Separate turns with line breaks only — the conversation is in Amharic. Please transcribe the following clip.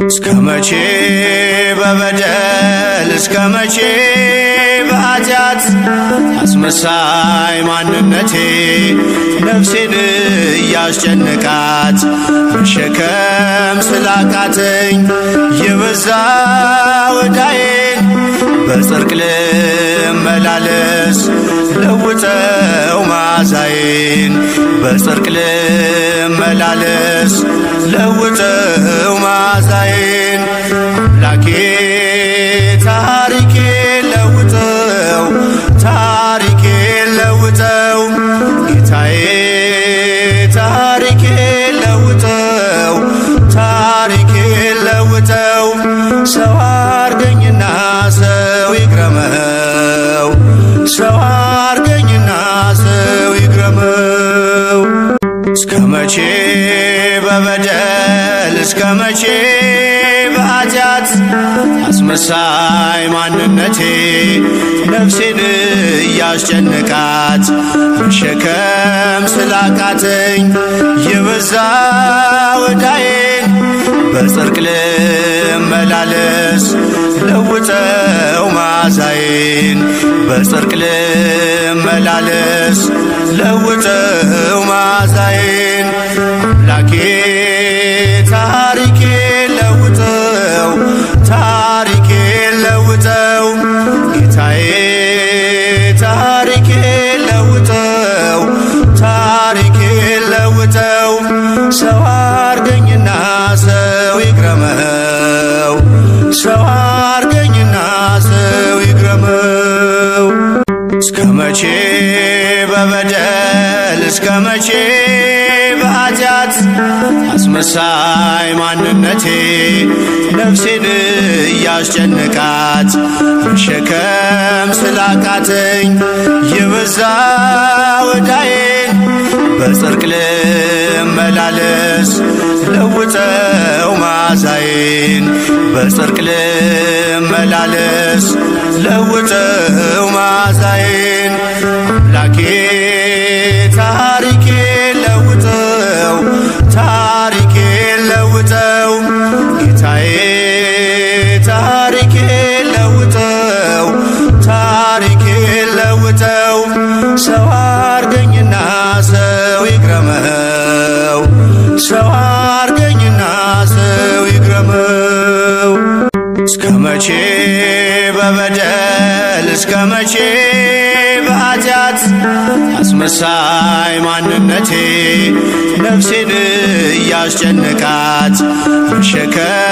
እስከ መቼ በበደል እስከ መቼ በኃጢአት አስመሳይ ማንነቴ ነፍሴን እያስጨነቃት መሸከም ስላቃተኝ የበዛ ወዳዬን በጽድቅ ልመላለስ ለውጠው መዓዛዬን በጽድቅ ልመላለስ ለውጠው መዓዛዬን አምላኬ ታሪኬን ለውጠው ታሪኬን ለውጠው ጌታዬ ታሪኬን ለውጠው ታሪኬን ለውጠው ሰው አርገኝና ሰው ይግረመው ሰው አርገኝና ሰው ይግረመው እስከ መቼ በበደል እስከ መቼ በኃጢአት አስመሳይ ማንነቴ ነፍሴን እያስጨነቃት መሸከም ስላቃተኝ የበዛ ወዳዬን በጽድቅ ልመላለስ ለውጠው መዓዛዬን በጽድቅ ልመላለስ ለውጠው መዓዛዬን አምላኬ ታሪኬን ለውጠው ታሪኬን ለውጠው ጌታዬ ታሪኬን ለውጠው ታሪኬን ለውጠው ሰው አርገኝና ሰው ይግረመው ሰው አርገኝና ሰው ይግረመው እስከ መቼ በበደል እስከ መቼ በኃጢአት አስመሳይ ማንነቴ ነፍሴን እያስጨነቃት መሸከም ስላቃተኝ የበዛ ወዳዬን በጽድቅ ልመላለስ ለውጠው መዓዛዬን በጽድቅ ልመላለስ ለውጠው መዓዛዬን አምላኬ ታሪኬን ለውጠው ታሪኬን ለውጠው ጌታዬ ታሪኬን ለውጠው ታሪኬን ለውጠው ሰው አርገኝና ሰው ይግረመው ሰው አርገኝና ሰው ይግረመው እስከ መቼ በበደል እስከ መቼ በኃጢአት አስመሳይ ማንነቴ ነፍሴን እያስጨነቃት መሸከም